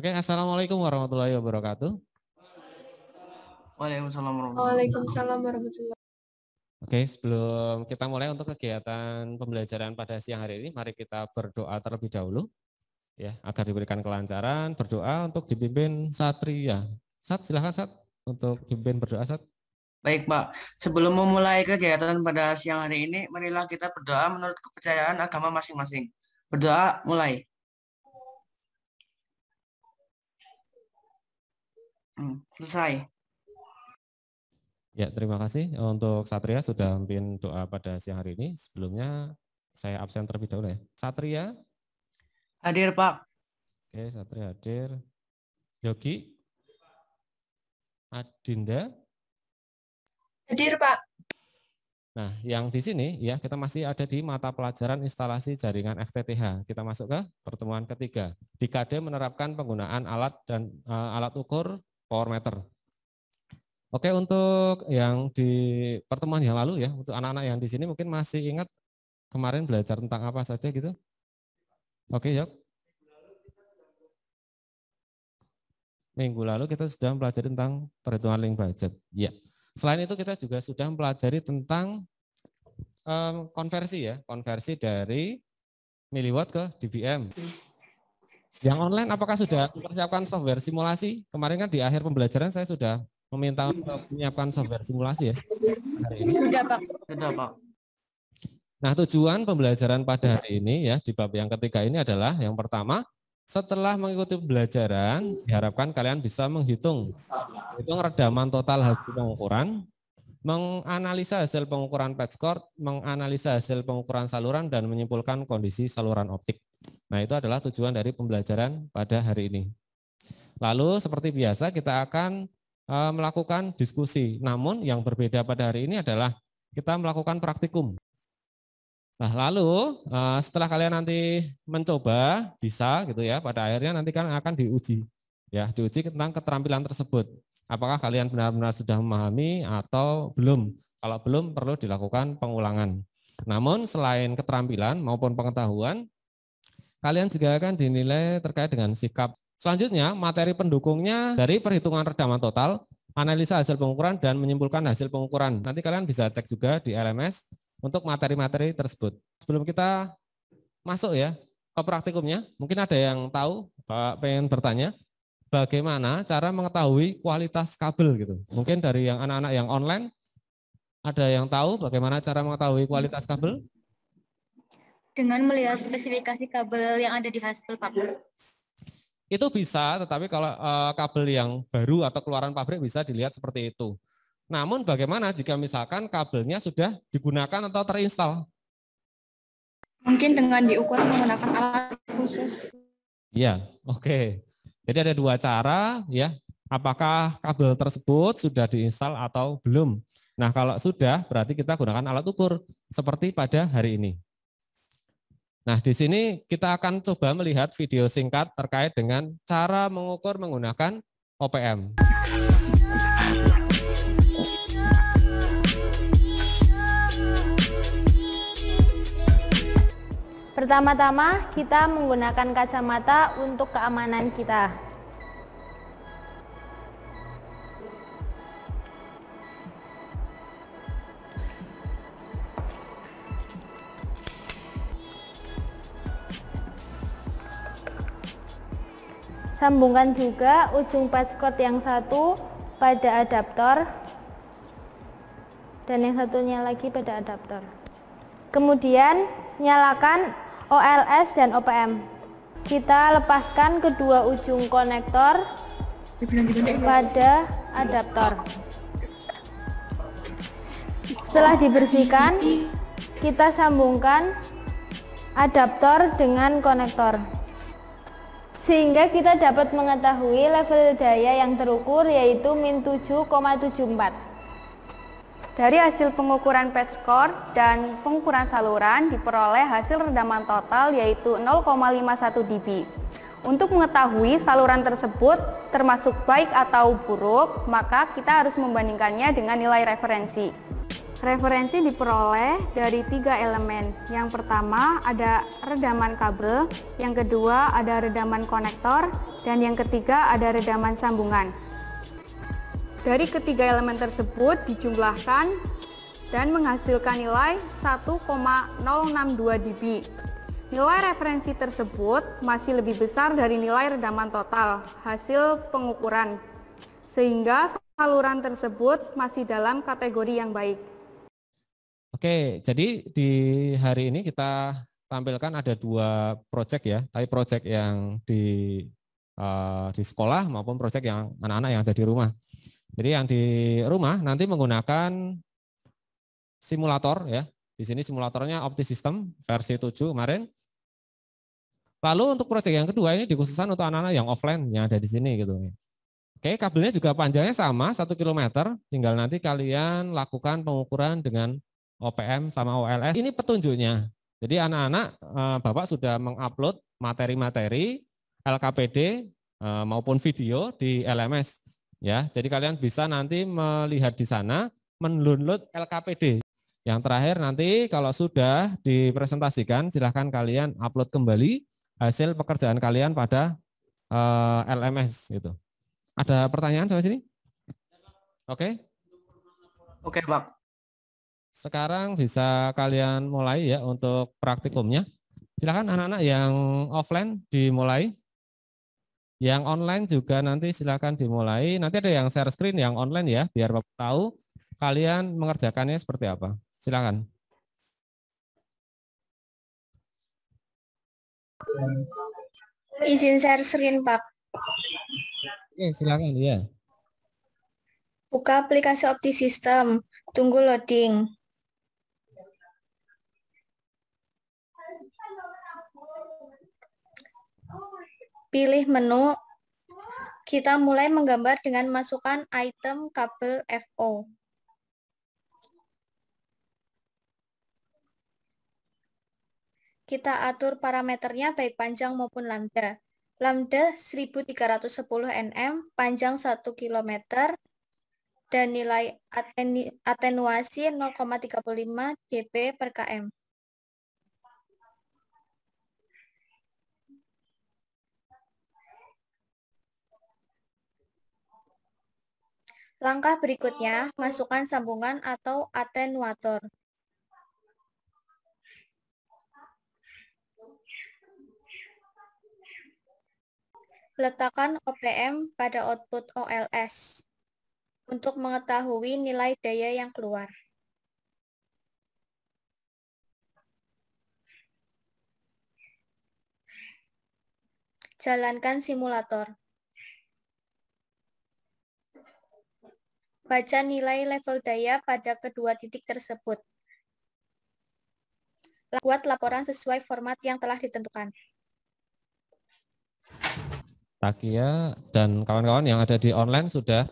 Oke, assalamualaikum warahmatullahi wabarakatuh. Waalaikumsalam warahmatullahi. Oke, sebelum kita mulai untuk kegiatan pembelajaran pada siang hari ini, mari kita berdoa terlebih dahulu, ya, agar diberikan kelancaran. Berdoa untuk dipimpin Satria. Sat, silahkan Sat, untuk dipimpin berdoa Sat. Baik Pak, sebelum memulai kegiatan pada siang hari ini, marilah kita berdoa menurut kepercayaan agama masing-masing. Berdoa mulai. Selesai. Ya, terima kasih untuk Satria sudah memimpin doa pada siang hari ini. Sebelumnya saya absen terlebih dahulu ya. Satria. Hadir Pak. Oke, Satria hadir. Yogi. Adinda. Hadir Pak. Nah, yang di sini ya kita masih ada di mata pelajaran instalasi jaringan FTTH. Kita masuk ke pertemuan ketiga. Dekade menerapkan penggunaan alat dan alat ukur power meter. Oke, untuk yang di pertemuan yang lalu ya, untuk anak-anak yang di sini mungkin masih ingat kemarin belajar tentang apa saja gitu? Oke, yuk. Minggu lalu kita sudah mempelajari tentang perhitungan link budget. Ya. Selain itu kita juga sudah mempelajari tentang konversi ya, konversi dari miliwatt ke dBm. Yang online apakah sudah mempersiapkan software simulasi? Kemarin kan di akhir pembelajaran saya sudah meminta untuk menyiapkan software simulasi ya. Hari ini. Sudah Pak. Sudah Pak. Nah, tujuan pembelajaran pada hari ini ya di bab yang ketiga ini adalah yang pertama, setelah mengikuti pembelajaran diharapkan kalian bisa menghitung redaman total hasil pengukuran, menganalisa hasil pengukuran patch cord, menganalisa hasil pengukuran saluran dan menyimpulkan kondisi saluran optik. Nah, itu adalah tujuan dari pembelajaran pada hari ini. Lalu seperti biasa kita akan melakukan diskusi. Namun yang berbeda pada hari ini adalah kita melakukan praktikum. Nah, lalu setelah kalian nanti mencoba bisa gitu ya, pada akhirnya nanti kan akan diuji. Ya, diuji tentang keterampilan tersebut. Apakah kalian benar-benar sudah memahami atau belum? Kalau belum perlu dilakukan pengulangan. Namun selain keterampilan maupun pengetahuan, kalian juga akan dinilai terkait dengan sikap. Selanjutnya, materi pendukungnya dari perhitungan redaman total, analisa hasil pengukuran, dan menyimpulkan hasil pengukuran. Nanti kalian bisa cek juga di LMS untuk materi-materi tersebut. Sebelum kita masuk ya ke praktikumnya, mungkin ada yang tahu, Pak pengen bertanya, bagaimana cara mengetahui kualitas kabel gitu. Mungkin dari yang anak-anak yang online, ada yang tahu bagaimana cara mengetahui kualitas kabel? Dengan melihat spesifikasi kabel yang ada di hasil Pak. Itu bisa, tetapi kalau kabel yang baru atau keluaran pabrik bisa dilihat seperti itu. Namun bagaimana jika misalkan kabelnya sudah digunakan atau terinstall? Mungkin dengan diukur menggunakan alat khusus. Iya, oke. Jadi ada dua cara ya. Apakah kabel tersebut sudah diinstal atau belum? Nah, kalau sudah berarti kita gunakan alat ukur seperti pada hari ini. Nah, di sini kita akan coba melihat video singkat terkait dengan cara mengukur menggunakan OPM. Pertama-tama, kita menggunakan kacamata untuk keamanan kita. Sambungkan juga ujung patch cord yang satu pada adaptor dan yang satunya lagi pada adaptor. Kemudian nyalakan OLS dan OPM. Kita lepaskan kedua ujung konektor pada adaptor. Setelah dibersihkan, kita sambungkan adaptor dengan konektor. Sehingga kita dapat mengetahui level daya yang terukur yaitu min 7,74. Dari hasil pengukuran patch cord dan pengukuran saluran diperoleh hasil redaman total yaitu 0,51 dB. Untuk mengetahui saluran tersebut termasuk baik atau buruk, maka kita harus membandingkannya dengan nilai referensi. Referensi diperoleh dari 3 elemen. Yang pertama ada redaman kabel, yang kedua ada redaman konektor, dan yang ketiga ada redaman sambungan. Dari ketiga elemen tersebut dijumlahkan dan menghasilkan nilai 1,062 dB. Nilai referensi tersebut masih lebih besar dari nilai redaman total hasil pengukuran, sehingga saluran tersebut masih dalam kategori yang baik. Oke, jadi di hari ini kita tampilkan ada 2 proyek ya, tapi proyek yang di sekolah maupun proyek yang anak-anak yang ada di rumah. Jadi yang di rumah nanti menggunakan simulator ya. Di sini simulatornya OptiSystem versi 7 kemarin. Lalu untuk proyek yang kedua ini dikhususkan untuk anak-anak yang offline yang ada di sini gitu. Oke, kabelnya juga panjangnya sama 1 km, tinggal nanti kalian lakukan pengukuran dengan OPM sama OLS. Ini petunjuknya. Jadi anak-anak, Bapak sudah mengupload materi-materi LKPD maupun video di LMS. Ya, jadi kalian bisa nanti melihat di sana, mendownload LKPD. Yang terakhir nanti kalau sudah dipresentasikan, silahkan kalian upload kembali hasil pekerjaan kalian pada LMS. Gitu. Ada pertanyaan sampai sini? Oke? Oke, Pak. Sekarang bisa kalian mulai ya untuk praktikumnya. Silakan anak-anak yang offline dimulai. Yang online juga nanti silakan dimulai. Nanti ada yang share screen yang online ya, biar Bapak tahu kalian mengerjakannya seperti apa. Silakan. Izin share screen, Pak. Oke, silakan ya. Buka aplikasi OptiSystem. Tunggu loading. Pilih menu. Kita mulai menggambar dengan masukkan item kabel FO. Kita atur parameternya baik panjang maupun lambda. Lambda 1310 nm, panjang 1 km, dan nilai atenuasi 0,35 dB per km. Langkah berikutnya, masukkan sambungan atau atenuator. Letakkan OPM pada output OLS untuk mengetahui nilai daya yang keluar. Jalankan simulator. Baca nilai level daya pada kedua titik tersebut. Buat laporan sesuai format yang telah ditentukan. Takia dan kawan-kawan yang ada di online sudah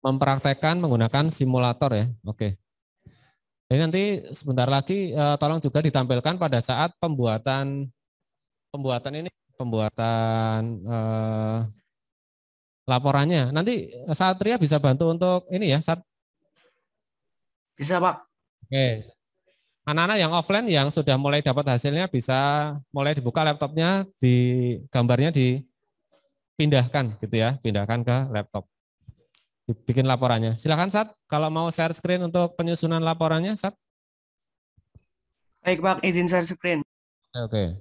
mempraktekkan menggunakan simulator ya. Oke. Jadi nanti sebentar lagi tolong juga ditampilkan pada saat pembuatan laporannya. Nanti Satria bisa bantu untuk ini ya, Sat? Bisa, Pak. Oke. Anak-anak yang offline yang sudah mulai dapat hasilnya bisa mulai dibuka laptopnya, gambarnya dipindahkan gitu ya, pindahkan ke laptop. Bikin laporannya. Silakan Sat, kalau mau share screen untuk penyusunan laporannya, Sat. Baik, Pak, izin share screen. Oke.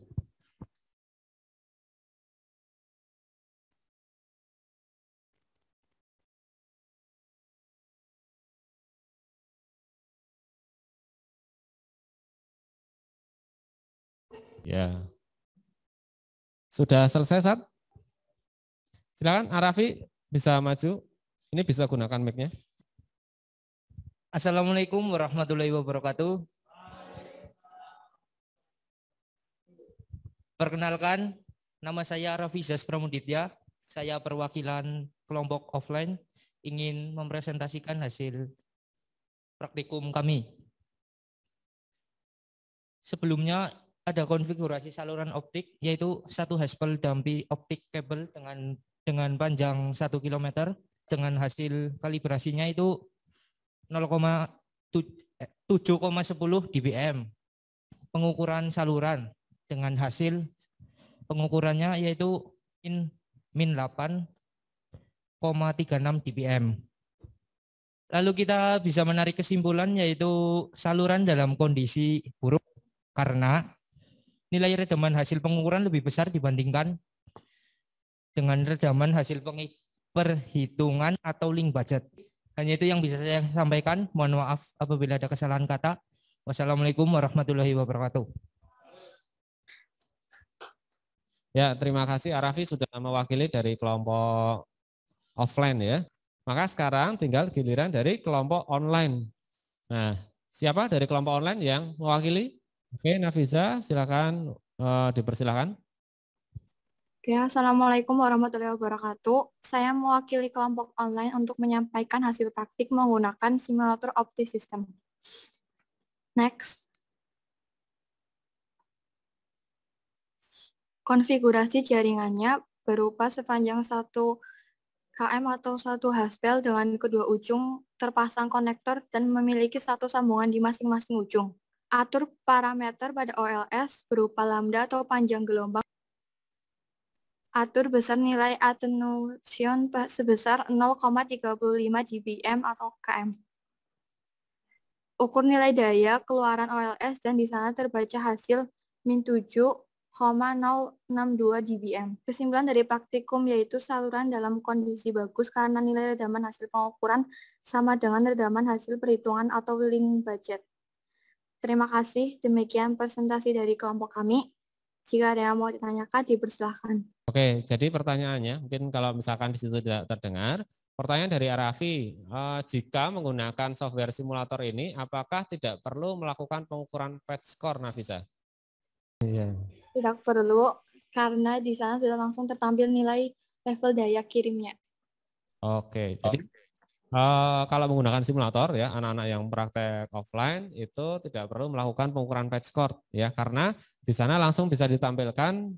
Ya. Sudah selesai, Sat? Silakan, Arafi bisa maju. Ini bisa gunakan mic-nya. Assalamualaikum warahmatullahi wabarakatuh. Perkenalkan, nama saya Raffi Zas Pramuditya. Saya perwakilan kelompok offline ingin mempresentasikan hasil praktikum kami. Sebelumnya ada konfigurasi saluran optik, yaitu 1 haspel dampi optik kabel dengan panjang 1 km dengan hasil kalibrasinya itu 0,7 7,10 dBm. Pengukuran saluran dengan hasil pengukurannya yaitu min 8,36 dBm. Lalu kita bisa menarik kesimpulan yaitu saluran dalam kondisi buruk karena nilai redaman hasil pengukuran lebih besar dibandingkan dengan redaman hasil perhitungan atau link budget. Hanya itu yang bisa saya sampaikan. Mohon maaf apabila ada kesalahan kata. Wassalamualaikum warahmatullahi wabarakatuh. Ya, terima kasih Arafi sudah mewakili dari kelompok offline ya. Maka sekarang tinggal giliran dari kelompok online. Nah, siapa dari kelompok online yang mewakili? Oke, Nafisa, silakan dipersilakan. Oke, Assalamualaikum warahmatullahi wabarakatuh. Saya mewakili kelompok online untuk menyampaikan hasil praktik menggunakan simulator optis system. Next. Konfigurasi jaringannya berupa sepanjang 1 km atau 1 haspel dengan kedua ujung terpasang konektor dan memiliki satu sambungan di masing-masing ujung. Atur parameter pada OLS berupa lambda atau panjang gelombang. Atur besar nilai attenuation sebesar 0,35 dBm atau km. Ukur nilai daya keluaran OLS dan di sana terbaca hasil min 7,062 dBm. Kesimpulan dari praktikum yaitu saluran dalam kondisi bagus karena nilai redaman hasil pengukuran sama dengan redaman hasil perhitungan atau link budget. Terima kasih, demikian presentasi dari kelompok kami. Jika ada yang mau ditanyakan, dipersilahkan. Oke, jadi pertanyaannya, mungkin kalau misalkan di situ tidak terdengar, pertanyaan dari Arafi, jika menggunakan software simulator ini, apakah tidak perlu melakukan pengukuran patch score, Nafisa? Iya. Tidak perlu, karena di sana sudah langsung tertampil nilai level daya kirimnya. Oke, jadi kalau menggunakan simulator ya anak-anak yang praktek offline itu tidak perlu melakukan pengukuran patch score ya karena di sana langsung bisa ditampilkan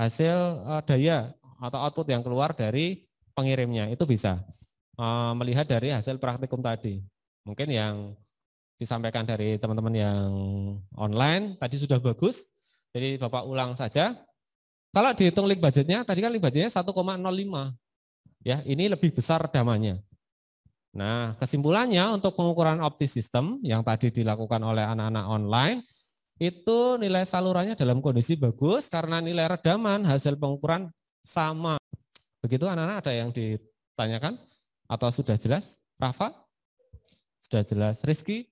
hasil daya atau output yang keluar dari pengirimnya itu bisa melihat dari hasil praktikum tadi. Mungkin yang disampaikan dari teman-teman yang online tadi sudah bagus. Jadi Bapak ulang saja. Kalau dihitung link budgetnya tadi kan link budgetnya 1,05 ya ini lebih besar redamannya. Nah, kesimpulannya untuk pengukuran optis sistem yang tadi dilakukan oleh anak-anak online, itu nilai salurannya dalam kondisi bagus karena nilai redaman hasil pengukuran sama. Begitu anak-anak ada yang ditanyakan atau sudah jelas? Rafa? Sudah jelas. Rizky?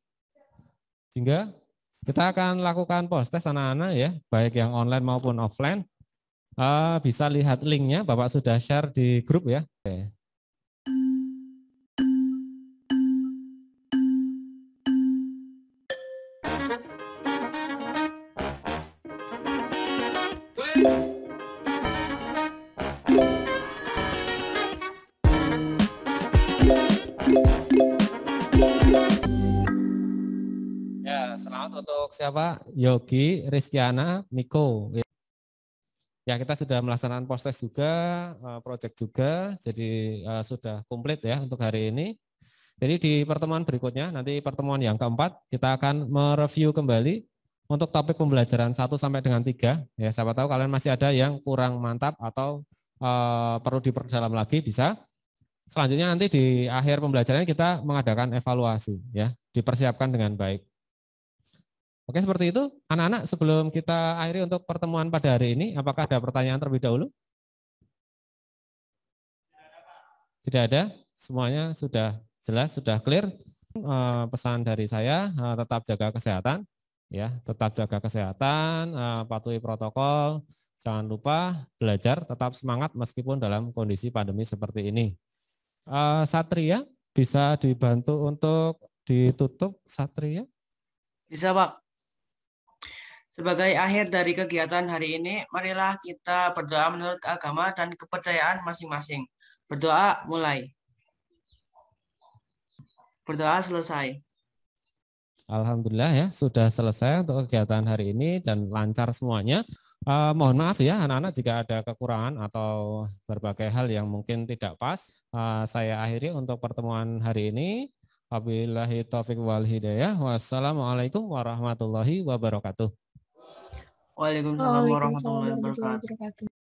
Sehingga kita akan lakukan post test anak-anak ya, baik yang online maupun offline. Bisa lihat linknya, Bapak sudah share di grup ya. Oke. Untuk siapa? Yogi, Rizkyana, Miko. Ya kita sudah melaksanakan post test juga, project juga, jadi sudah komplit ya untuk hari ini. Jadi di pertemuan berikutnya, nanti pertemuan yang keempat, kita akan mereview kembali untuk topik pembelajaran 1 sampai dengan 3. Ya siapa tahu kalian masih ada yang kurang mantap atau perlu diperdalam lagi bisa. Selanjutnya nanti di akhir pembelajaran kita mengadakan evaluasi ya, dipersiapkan dengan baik. Oke, seperti itu. Anak-anak, sebelum kita akhiri untuk pertemuan pada hari ini, apakah ada pertanyaan terlebih dahulu? Tidak ada? Semuanya sudah jelas, sudah clear. Pesan dari saya, tetap jaga kesehatan. Ya, tetap jaga kesehatan, patuhi protokol, jangan lupa belajar, tetap semangat meskipun dalam kondisi pandemi seperti ini. Satria, bisa dibantu untuk ditutup, Satria? Bisa, Pak. Sebagai akhir dari kegiatan hari ini, marilah kita berdoa menurut agama dan kepercayaan masing-masing. Berdoa mulai. Berdoa selesai. Alhamdulillah ya, sudah selesai untuk kegiatan hari ini dan lancar semuanya. Mohon maaf ya anak-anak jika ada kekurangan atau berbagai hal yang mungkin tidak pas. Saya akhiri untuk pertemuan hari ini. Wabillahi taufiq wal hidayah. Wassalamualaikum warahmatullahi wabarakatuh. Waalaikumsalam warahmatullahi wabarakatuh.